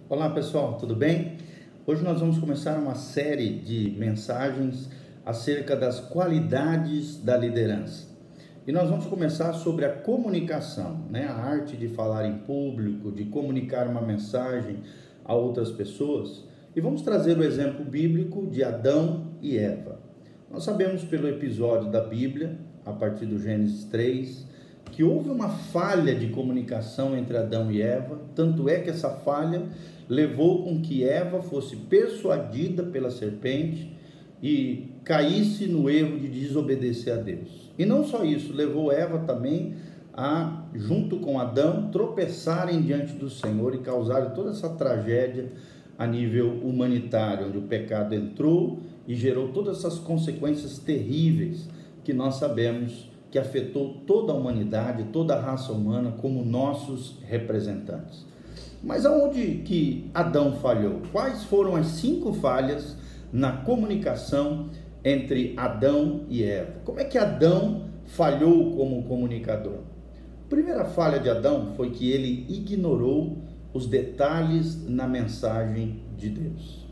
Olá pessoal, tudo bem? Hoje nós vamos começar uma série de mensagens acerca das qualidades da liderança. E nós vamos começar sobre a comunicação, a arte de falar em público, de comunicar uma mensagem a outras pessoas. E vamos trazer o exemplo bíblico de Adão e Eva. Nós sabemos pelo episódio da Bíblia, a partir do Gênesis 3, que houve uma falha de comunicação entre Adão e Eva, tanto é que essa falha levou com que Eva fosse persuadida pela serpente e caísse no erro de desobedecer a Deus. E não só isso, levou Eva também a, junto com Adão, tropeçarem diante do Senhor e causarem toda essa tragédia a nível humanitário, onde o pecado entrou e gerou todas essas consequências terríveis que nós sabemos que afetou toda a humanidade, toda a raça humana como nossos representantes. Mas aonde que Adão falhou? Quais foram as 5 falhas na comunicação entre Adão e Eva? Como é que Adão falhou como comunicador? A primeira falha de Adão foi que ele ignorou os detalhes na mensagem de Deus.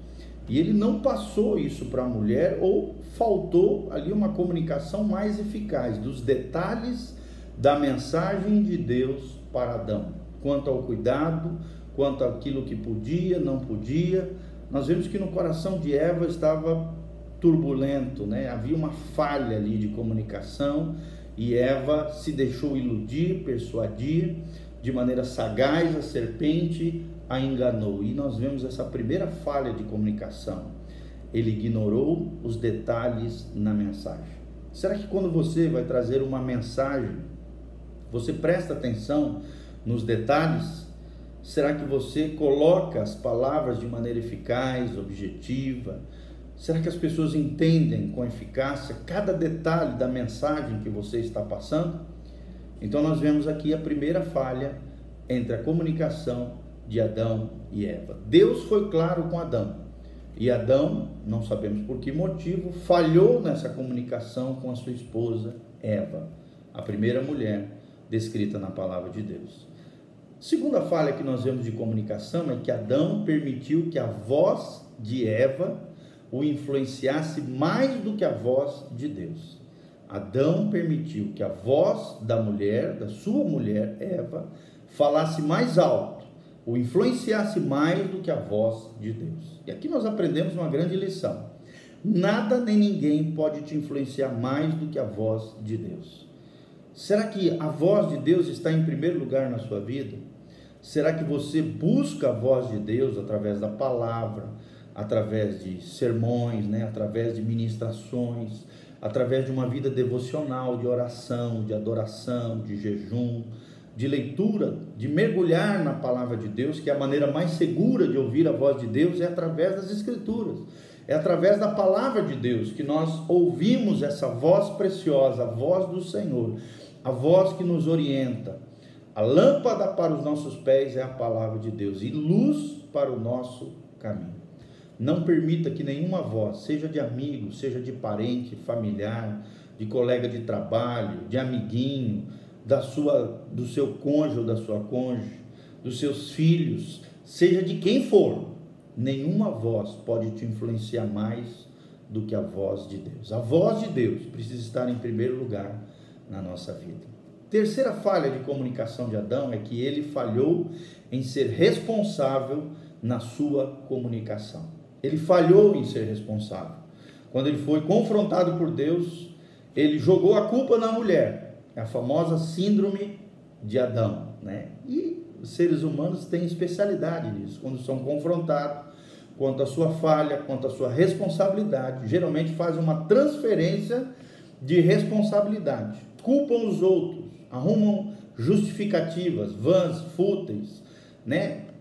E ele não passou isso para a mulher, ou faltou ali uma comunicação mais eficaz dos detalhes da mensagem de Deus para Adão, quanto ao cuidado, quanto àquilo que podia, não podia. Nós vemos que no coração de Eva estava turbulento, havia uma falha ali de comunicação, e Eva se deixou iludir, persuadir, de maneira sagaz a serpente a enganou. E nós vemos essa primeira falha de comunicação. Ele ignorou os detalhes na mensagem. Será que quando você vai trazer uma mensagem, você presta atenção nos detalhes? Será que você coloca as palavras de maneira eficaz, objetiva? Será que as pessoas entendem com eficácia cada detalhe da mensagem que você está passando? Então nós vemos aqui a primeira falha entre a comunicação de Adão e Eva. Deus foi claro com Adão, e Adão, não sabemos por que motivo, falhou nessa comunicação com a sua esposa Eva, a primeira mulher descrita na palavra de Deus. Segunda falha que nós vemos de comunicação é que Adão permitiu que a voz de Eva o influenciasse mais do que a voz de Deus. Adão permitiu que a voz da mulher, da sua mulher Eva, falasse mais alto, o influenciasse mais do que a voz de Deus. E aqui nós aprendemos uma grande lição. Nada nem ninguém pode te influenciar mais do que a voz de Deus. Será que a voz de Deus está em primeiro lugar na sua vida? Será que você busca a voz de Deus através da palavra, através de sermões, através de ministrações, através de uma vida devocional, de oração, de adoração, de jejum, de leitura, de mergulhar na palavra de Deus, que é a maneira mais segura de ouvir a voz de Deus é através das Escrituras, é através da palavra de Deus que nós ouvimos essa voz preciosa, a voz do Senhor, a voz que nos orienta. A lâmpada para os nossos pés é a palavra de Deus e luz para o nosso caminho. Não permita que nenhuma voz, seja de amigo, seja de parente, familiar, de colega de trabalho, de amiguinho, do seu cônjuge ou da sua cônjuge, dos seus filhos, seja de quem for, nenhuma voz pode te influenciar mais do que a voz de Deus. A voz de Deus precisa estar em primeiro lugar na nossa vida. Terceira falha de comunicação de Adão é que ele falhou em ser responsável na sua comunicação. Ele falhou em ser responsável. Quando ele foi confrontado por Deus, ele jogou a culpa na mulher. É a famosa síndrome de Adão, E os seres humanos têm especialidade nisso. Quando são confrontados quanto à sua falha, quanto à sua responsabilidade, geralmente fazem uma transferência de responsabilidade. Culpam os outros, arrumam justificativas, vãs, fúteis,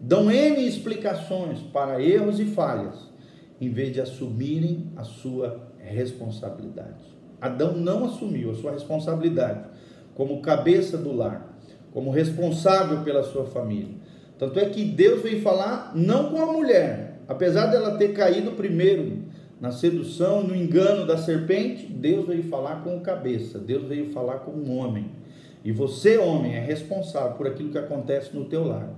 Dão N explicações para erros e falhas, em vez de assumirem a sua responsabilidade. Adão não assumiu a sua responsabilidade como cabeça do lar, como responsável pela sua família. Tanto é que Deus veio falar não com a mulher, apesar dela ter caído primeiro na sedução, no engano da serpente, Deus veio falar com o cabeça, Deus veio falar com o homem. E você, homem, é responsável por aquilo que acontece no teu lar.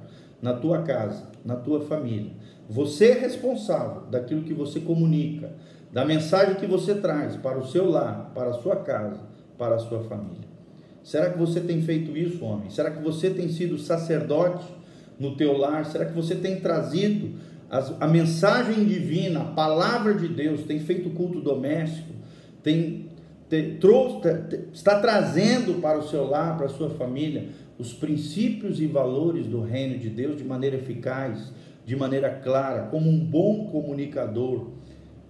na tua casa, na tua família. Você é responsável daquilo que você comunica, da mensagem que você traz para o seu lar, para a sua casa, para a sua família. Será que você tem feito isso, homem? Será que você tem sido sacerdote no teu lar? Será que você tem trazido a mensagem divina, a palavra de Deus, tem feito culto doméstico, está trazendo para o seu lar, para a sua família, os princípios e valores do reino de Deus de maneira eficaz, de maneira clara, como um bom comunicador,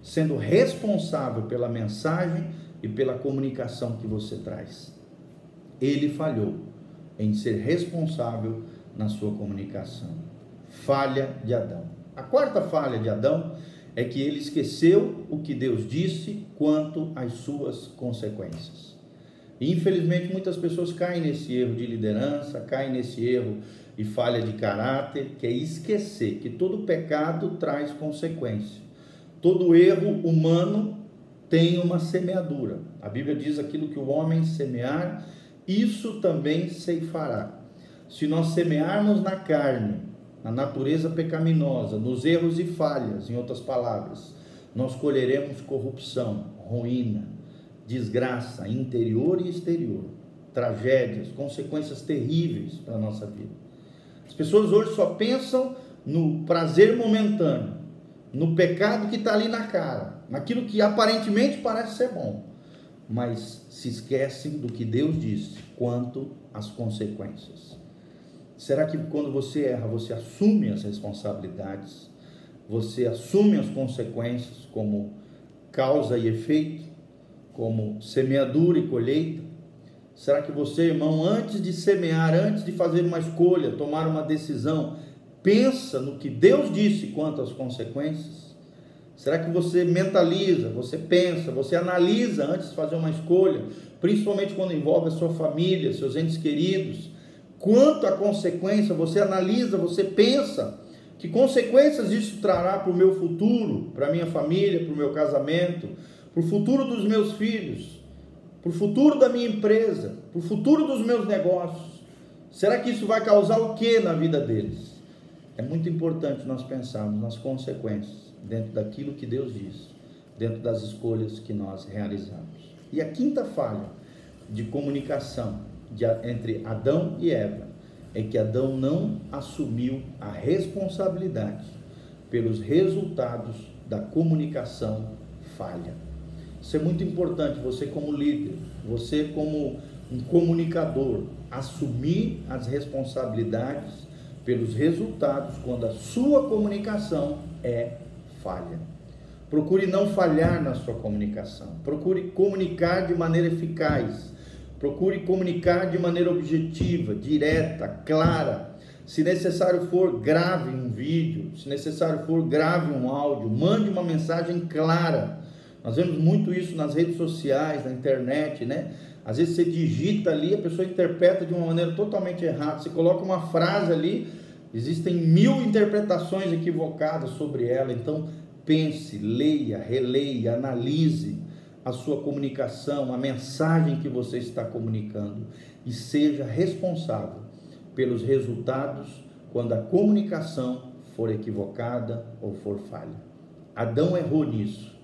sendo responsável pela mensagem e pela comunicação que você traz. Ele falhou em ser responsável na sua comunicação. Falha de Adão. A quarta falha de Adão é que ele esqueceu o que Deus disse quanto às suas consequências. E, infelizmente, muitas pessoas caem nesse erro de liderança, caem nesse erro e falha de caráter, que é esquecer que todo pecado traz consequência. Todo erro humano tem uma semeadura. A Bíblia diz: aquilo que o homem semear, isso também ceifará. Se nós semearmos na carne, na natureza pecaminosa, nos erros e falhas, em outras palavras, nós colheremos corrupção, ruína, desgraça interior e exterior, tragédias, consequências terríveis para a nossa vida. As pessoas hoje só pensam no prazer momentâneo, no pecado que está ali na cara, naquilo que aparentemente parece ser bom, mas se esquecem do que Deus disse quanto às consequências. Será que quando você erra, você assume as responsabilidades, você assume as consequências como causa e efeito, como semeadura e colheita? Será que você, irmão, antes de semear, antes de fazer uma escolha, tomar uma decisão, pensa no que Deus disse quanto às consequências? Será que você mentaliza, você pensa, você analisa antes de fazer uma escolha, principalmente quando envolve a sua família, seus entes queridos? Quanto à consequência, você analisa, você pensa, que consequências isso trará para o meu futuro, para a minha família, para o meu casamento, para o futuro dos meus filhos, para o futuro da minha empresa, para o futuro dos meus negócios? Será que isso vai causar o que na vida deles? É muito importante nós pensarmos nas consequências, dentro daquilo que Deus diz, dentro das escolhas que nós realizamos. E a quinta falha de comunicação entre Adão e Eva é que Adão não assumiu a responsabilidade pelos resultados da comunicação falha. Isso é muito importante, você como líder, você como um comunicador, assumir as responsabilidades pelos resultados quando a sua comunicação é falha. Procure não falhar na sua comunicação, procure comunicar de maneira eficaz, procure comunicar de maneira objetiva, direta, clara. Se necessário for, grave um vídeo, se necessário for, grave um áudio, mande uma mensagem clara. Nós vemos muito isso nas redes sociais, na internet, né? Às vezes você digita ali, a pessoa interpreta de uma maneira totalmente errada. Você coloca uma frase ali, existem 1000 interpretações equivocadas sobre ela. Então, pense, leia, releia, analise a sua comunicação, a mensagem que você está comunicando, e seja responsável pelos resultados quando a comunicação for equivocada ou for falha. Adão errou nisso.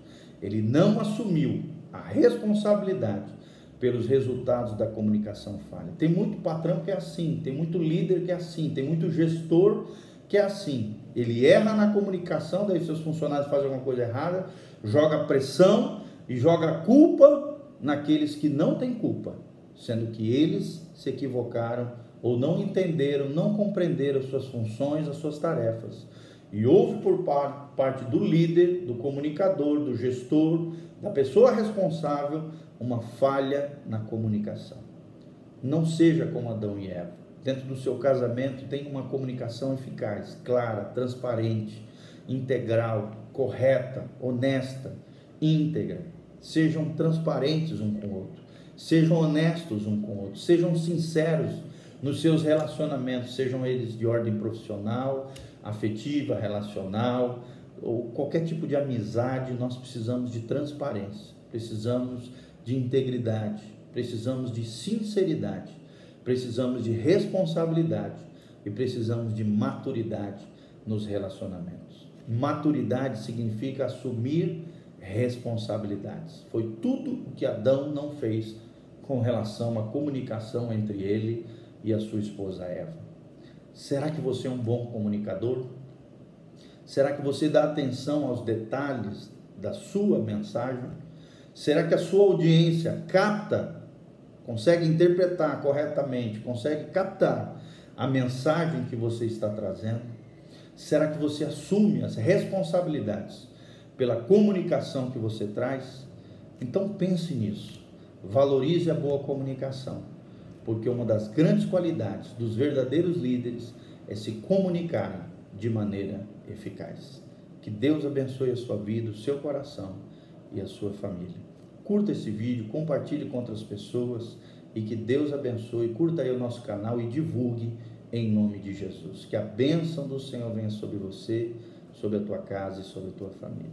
Ele não assumiu a responsabilidade pelos resultados da comunicação falha. Tem muito patrão que é assim, tem muito líder que é assim, tem muito gestor que é assim. Ele erra na comunicação, daí seus funcionários fazem alguma coisa errada, joga pressão e joga a culpa naqueles que não têm culpa, sendo que eles se equivocaram ou não entenderam, não compreenderam as suas funções, as suas tarefas. E houve por parte do líder, do comunicador, do gestor, da pessoa responsável, uma falha na comunicação. Não seja como Adão e Eva. Dentro do seu casamento, tenha uma comunicação eficaz, clara, transparente, integral, correta, honesta, íntegra. Sejam transparentes um com o outro, sejam honestos um com o outro, sejam sinceros nos seus relacionamentos, sejam eles de ordem profissional, afetiva, relacional, ou qualquer tipo de amizade. Nós precisamos de transparência, precisamos de integridade, precisamos de sinceridade, precisamos de responsabilidade, e precisamos de maturidade nos relacionamentos. Maturidade significa assumir responsabilidades. Foi tudo o que Adão não fez com relação à comunicação entre ele e a sua esposa Eva. Será que você é um bom comunicador? Será que você dá atenção aos detalhes da sua mensagem? Será que a sua audiência consegue interpretar corretamente, consegue captar a mensagem que você está trazendo? Será que você assume as responsabilidades pela comunicação que você traz? Então pense nisso, valorize a boa comunicação, porque uma das grandes qualidades dos verdadeiros líderes é se comunicarem de maneira eficaz. Que Deus abençoe a sua vida, o seu coração e a sua família. Curta esse vídeo, compartilhe com outras pessoas e que Deus abençoe. Curta aí o nosso canal e divulgue em nome de Jesus. Que a bênção do Senhor venha sobre você, sobre a tua casa e sobre a tua família.